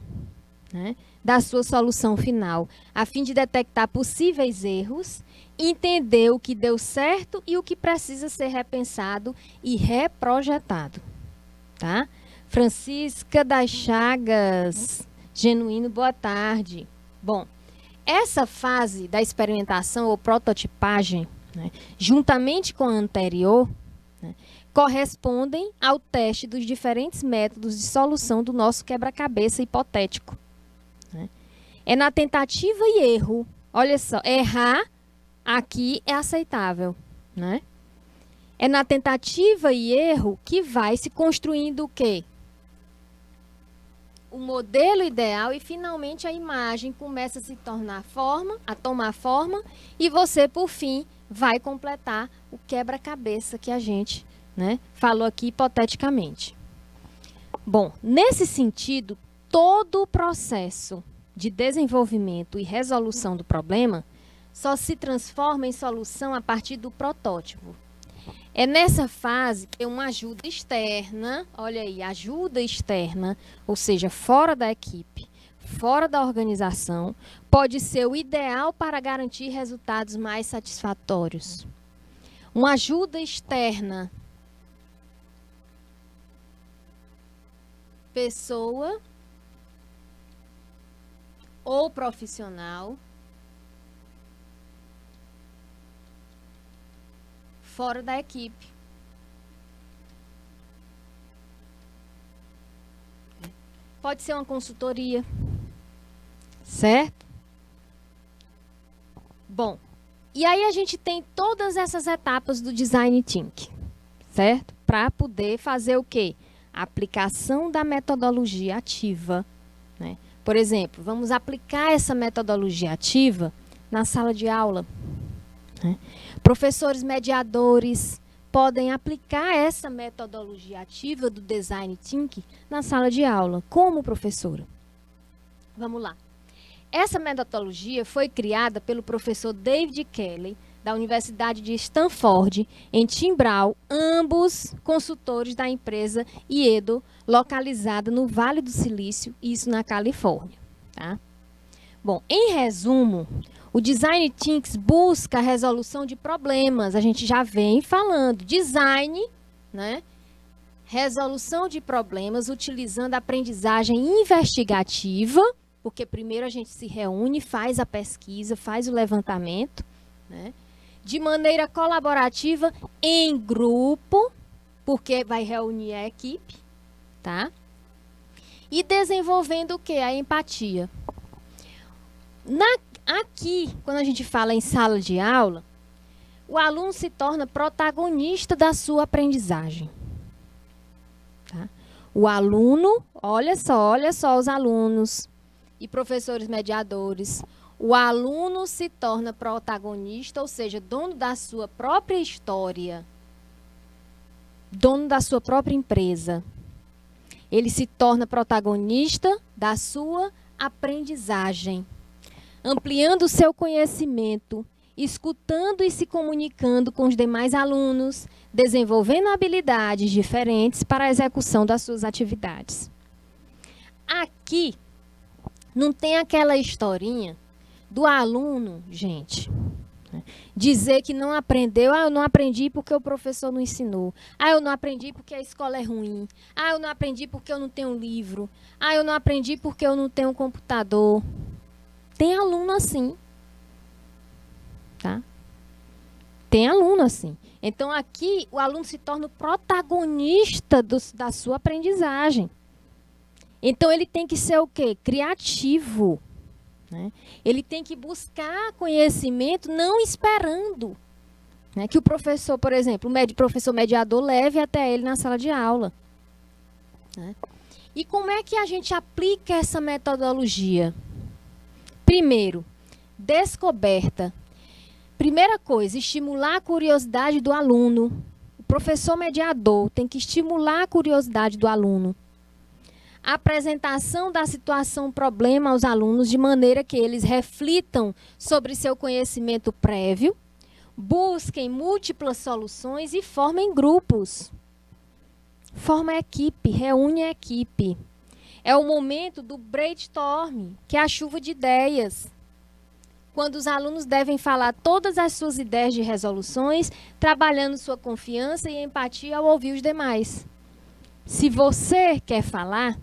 né, da sua solução final, a fim de detectar possíveis erros, entender o que deu certo e o que precisa ser repensado e reprojetado. Tá? Francisca das Chagas, Genuíno, boa tarde. Bom, essa fase da experimentação ou prototipagem, né, juntamente com a anterior, né, correspondem ao teste dos diferentes métodos de solução do nosso quebra-cabeça hipotético. Né? É na tentativa e erro. Olha só, errar aqui é aceitável. Né? É na tentativa e erro que vai se construindo o quê? O modelo ideal e finalmente a imagem começa a se tornar tomar forma e você, por fim, vai completar o quebra-cabeça que a gente, né, falou aqui hipoteticamente. Bom, nesse sentido, todo o processo de desenvolvimento e resolução do problema só se transforma em solução a partir do protótipo. É nessa fase que uma ajuda externa, olha aí, ajuda externa, ou seja, fora da equipe, fora da organização, pode ser o ideal para garantir resultados mais satisfatórios. Uma ajuda externa, pessoa ou profissional, fora da equipe. Pode ser uma consultoria, certo? Bom, e aí a gente tem todas essas etapas do Design Thinking, certo? Para poder fazer o quê? A aplicação da metodologia ativa, né? Por exemplo, vamos aplicar essa metodologia ativa na sala de aula, né? Professores mediadores podem aplicar essa metodologia ativa do Design Thinking na sala de aula, como professora. Vamos lá. Essa metodologia foi criada pelo professor David Kelley, da Universidade de Stanford, em Tim Brown, ambos consultores da empresa IEDO, localizada no Vale do Silício, isso na Califórnia. Tá? Bom, em resumo, o Design Thinking busca a resolução de problemas. A gente já vem falando. Design, né? Resolução de problemas utilizando a aprendizagem investigativa, porque primeiro a gente se reúne, faz a pesquisa, faz o levantamento, né? De maneira colaborativa, em grupo, porque vai reunir a equipe, tá? E desenvolvendo o quê? A empatia. Aqui, quando a gente fala em sala de aula, o aluno se torna protagonista da sua aprendizagem. Tá? O aluno, olha só os alunos e professores mediadores. O aluno se torna protagonista, ou seja, dono da sua própria história, dono da sua própria empresa. Ele se torna protagonista da sua aprendizagem, ampliando o seu conhecimento, escutando e se comunicando com os demais alunos, desenvolvendo habilidades diferentes para a execução das suas atividades. Aqui, não tem aquela historinha do aluno, gente, dizer que não aprendeu. Eu não aprendi porque o professor não ensinou. Eu não aprendi porque a escola é ruim. Eu não aprendi porque eu não tenho livro. Eu não aprendi porque eu não tenho computador. Tem aluno assim. Tá? Tem aluno assim. Então, aqui, o aluno se torna o protagonista da sua aprendizagem. Então, ele tem que ser o quê? Criativo. Né? Ele tem que buscar conhecimento não esperando, né, que o professor, por exemplo, o professor mediador leve até ele na sala de aula. Né? E como é que a gente aplica essa metodologia? Primeiro, descoberta. Primeira coisa, estimular a curiosidade do aluno. O professor mediador tem que estimular a curiosidade do aluno. Apresentação da situação problema aos alunos de maneira que eles reflitam sobre seu conhecimento prévio, busquem múltiplas soluções e formem grupos. Forma a equipe, reúne a equipe. É o momento do brainstorm, que é a chuva de ideias, quando os alunos devem falar todas as suas ideias de resoluções, trabalhando sua confiança e empatia ao ouvir os demais. Se você quer falar,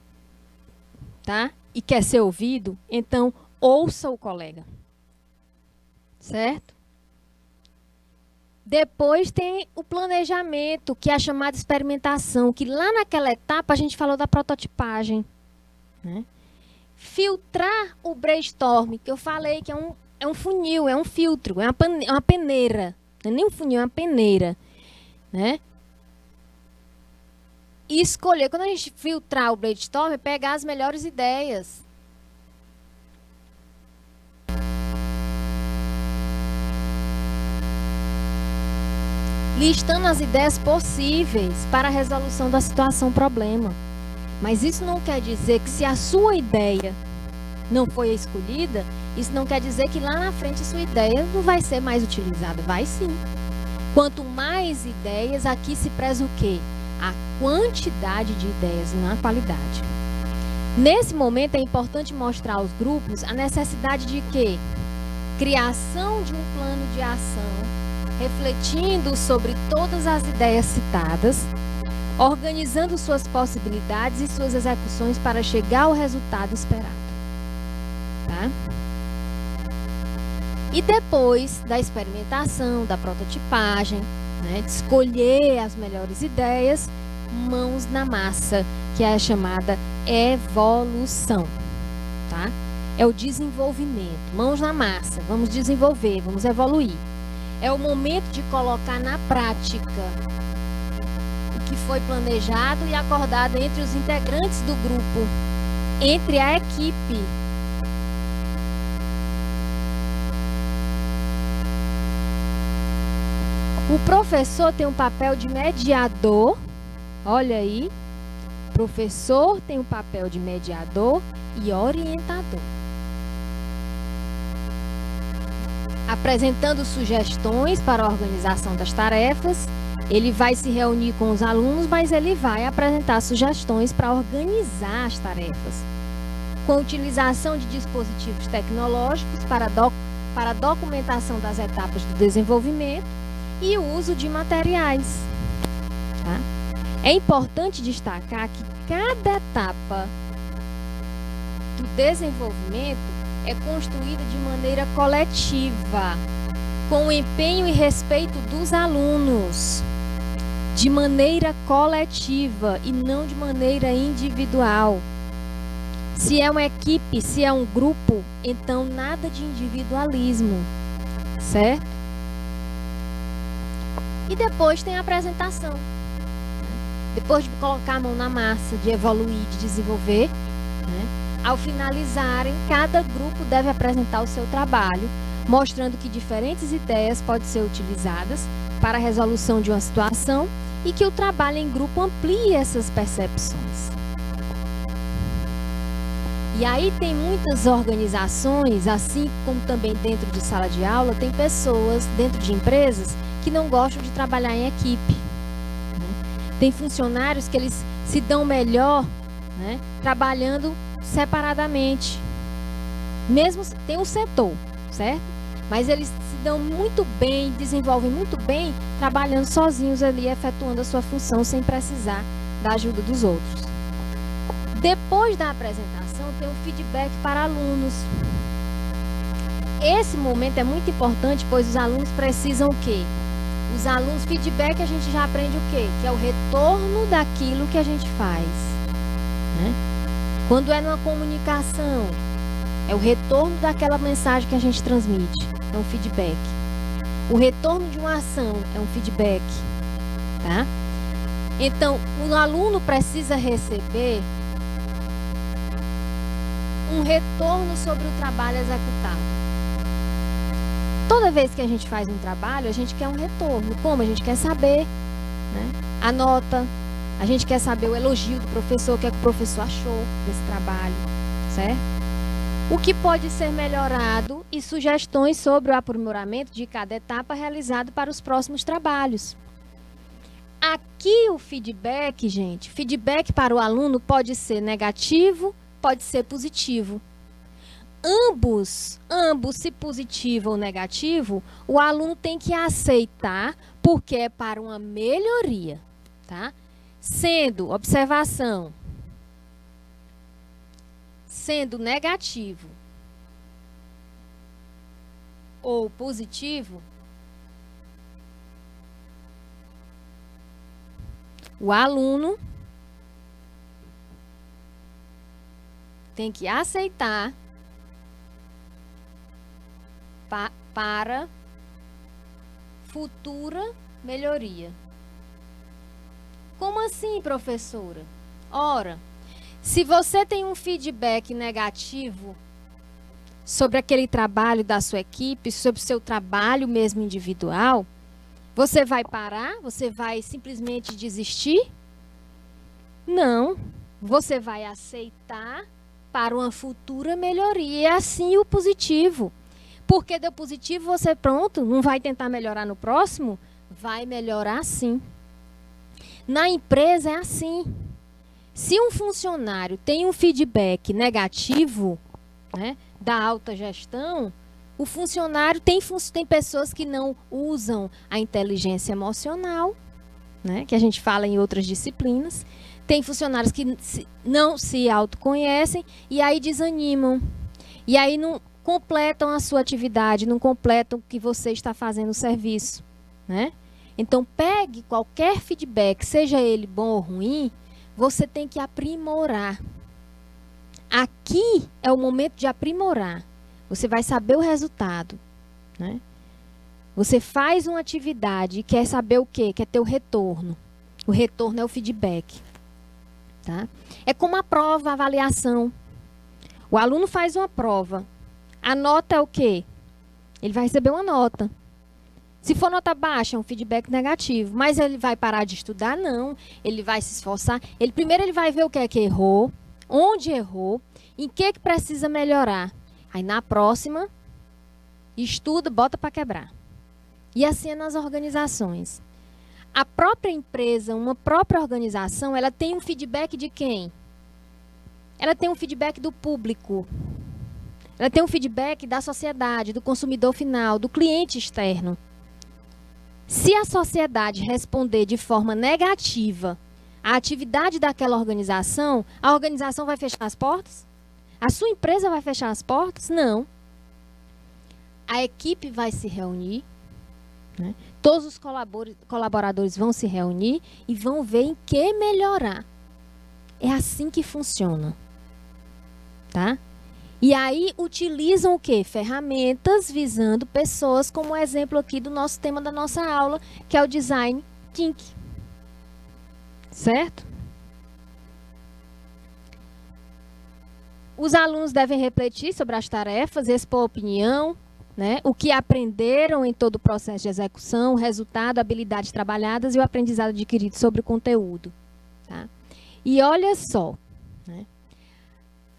tá? E quer ser ouvido, então ouça o colega. Certo? Depois tem o planejamento, que é a chamada experimentação, que lá naquela etapa a gente falou da prototipagem. Né? Filtrar o brainstorm, que eu falei que é um funil, é um filtro, é uma peneira. Não é nem um funil, é uma peneira. Né? E escolher, quando a gente filtrar o brainstorm, pegar as melhores ideias. Listando as ideias possíveis para a resolução da situação problema. Mas isso não quer dizer que se a sua ideia não foi escolhida, isso não quer dizer que lá na frente a sua ideia não vai ser mais utilizada. Vai sim. Quanto mais ideias, aqui se preza o quê? A quantidade de ideias, não a qualidade. Nesse momento é importante mostrar aos grupos a necessidade de quê? Criação de um plano de ação, refletindo sobre todas as ideias citadas, organizando suas possibilidades e suas execuções para chegar ao resultado esperado. Tá? E depois da experimentação, da prototipagem, né, de escolher as melhores ideias, mãos na massa, que é a chamada evolução. Tá? É o desenvolvimento, mãos na massa, vamos desenvolver, vamos evoluir. É o momento de colocar na prática o que foi planejado e acordado entre os integrantes do grupo, entre a equipe. O professor tem um papel de mediador, olha aí, o professor tem um papel de mediador e orientador. Apresentando sugestões para a organização das tarefas, ele vai se reunir com os alunos, mas ele vai apresentar sugestões para organizar as tarefas, com utilização de dispositivos tecnológicos para a documentação das etapas do desenvolvimento e o uso de materiais. Tá? É importante destacar que cada etapa do desenvolvimento é construída de maneira coletiva, com o empenho e respeito dos alunos, de maneira coletiva e não de maneira individual. Se é uma equipe, se é um grupo, então nada de individualismo, certo? E depois tem a apresentação. Depois de colocar a mão na massa, de evoluir, de desenvolver, né? Ao finalizarem, cada grupo deve apresentar o seu trabalho, mostrando que diferentes ideias podem ser utilizadas para a resolução de uma situação e que o trabalho em grupo amplie essas percepções. E aí tem muitas organizações, assim como também dentro de sala de aula, tem pessoas dentro de empresas que não gostam de trabalhar em equipe. Tem funcionários que eles se dão melhor, né, trabalhando separadamente. Mesmo tem um setor, certo? Mas eles se dão muito bem, desenvolvem muito bem, trabalhando sozinhos ali, efetuando a sua função sem precisar da ajuda dos outros. Depois da apresentação, tem um feedback para alunos. Esse momento é muito importante, pois os alunos precisam o quê? Os alunos, feedback, a gente já aprende o quê? Que é o retorno daquilo que a gente faz, né? Quando é numa comunicação, é o retorno daquela mensagem que a gente transmite, é um feedback. O retorno de uma ação é um feedback, tá? Então, o aluno precisa receber um retorno sobre o trabalho executado. Toda vez que a gente faz um trabalho, a gente quer um retorno. Como? A gente quer saber, né, a nota, a gente quer saber o elogio do professor, o que é que o professor achou desse trabalho, certo? O que pode ser melhorado e sugestões sobre o aprimoramento de cada etapa realizado para os próximos trabalhos. Aqui o feedback, gente, feedback para o aluno pode ser negativo, pode ser positivo. Ambos, se positivo ou negativo, o aluno tem que aceitar porque é para uma melhoria, tá? Sendo, observação, sendo negativo ou positivo, o aluno tem que aceitar para futura melhoria. Como assim, professora? Ora, se você tem um feedback negativo sobre aquele trabalho da sua equipe, sobre o seu trabalho mesmo individual, você vai parar? Você vai simplesmente desistir? Não. Você vai aceitar para uma futura melhoria. E assim o positivo. Porque deu positivo, você pronto, não vai tentar melhorar no próximo? Vai melhorar sim. Na empresa é assim. Se um funcionário tem um feedback negativo, né, da alta gestão, o funcionário tem pessoas que não usam a inteligência emocional, né, que a gente fala em outras disciplinas. Tem funcionários que não se autoconhecem e aí desanimam. E aí não completam a sua atividade, não completam o que você está fazendo o serviço, né? Então, pegue qualquer feedback, seja ele bom ou ruim, você tem que aprimorar. Aqui é o momento de aprimorar. Você vai saber o resultado, né? Você faz uma atividade e quer saber o quê? Quer ter o retorno. O retorno é o feedback, tá? É como a prova, a avaliação. O aluno faz uma prova. A nota é o quê? Ele vai receber uma nota. Se for nota baixa, é um feedback negativo. Mas ele vai parar de estudar? Não. Ele vai se esforçar. Primeiro ele vai ver o que é que errou, onde errou, em que precisa melhorar. Aí na próxima, estuda, bota para quebrar. E assim é nas organizações. A própria empresa, uma própria organização, ela tem um feedback de quem? Ela tem um feedback do público. Ela tem um feedback da sociedade, do consumidor final, do cliente externo. Se a sociedade responder de forma negativa à atividade daquela organização, a organização vai fechar as portas? A sua empresa vai fechar as portas? Não. A equipe vai se reunir, né? Todos os colaboradores vão se reunir e vão ver em que melhorar. É assim que funciona, tá? E aí utilizam o quê? Ferramentas visando pessoas, como o exemplo aqui do nosso tema da nossa aula, que é o Design Thinking. Certo? Os alunos devem refletir sobre as tarefas, expor opinião, né? O que aprenderam em todo o processo de execução, o resultado, habilidades trabalhadas e o aprendizado adquirido sobre o conteúdo. Tá? E olha só, né?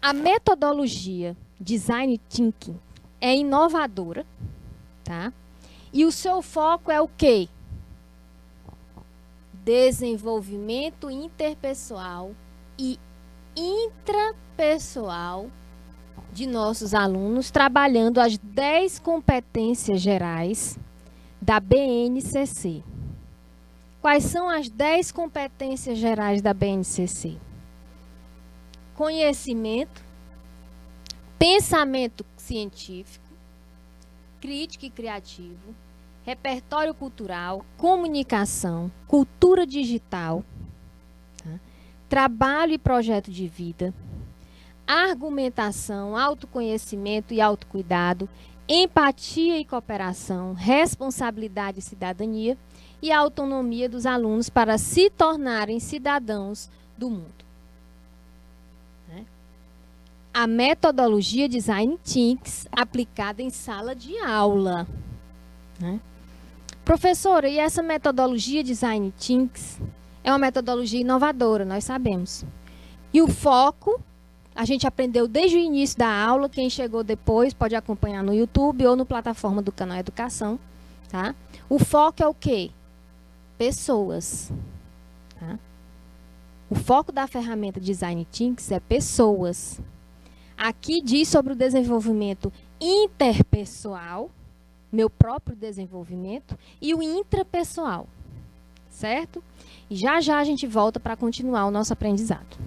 A metodologia Design Thinking é inovadora, tá? E o seu foco é o quê? Desenvolvimento interpessoal e intrapessoal de nossos alunos, trabalhando as 10 competências gerais da BNCC. Quais são as 10 competências gerais da BNCC? Conhecimento, pensamento científico, crítico e criativo, repertório cultural, comunicação, cultura digital, tá? Trabalho e projeto de vida, argumentação, autoconhecimento e autocuidado, empatia e cooperação, responsabilidade e cidadania e a autonomia dos alunos para se tornarem cidadãos do mundo. A metodologia Design Thinking aplicada em sala de aula. Né? Professora, e essa metodologia Design Thinking é uma metodologia inovadora, nós sabemos. E o foco, a gente aprendeu desde o início da aula, quem chegou depois pode acompanhar no YouTube ou no plataforma do canal Educação. Tá? O foco é o quê? Pessoas. Tá? O foco da ferramenta Design Thinking é pessoas. Aqui diz sobre o desenvolvimento interpessoal, meu próprio desenvolvimento, e o intrapessoal, certo? E já já a gente volta para continuar o nosso aprendizado.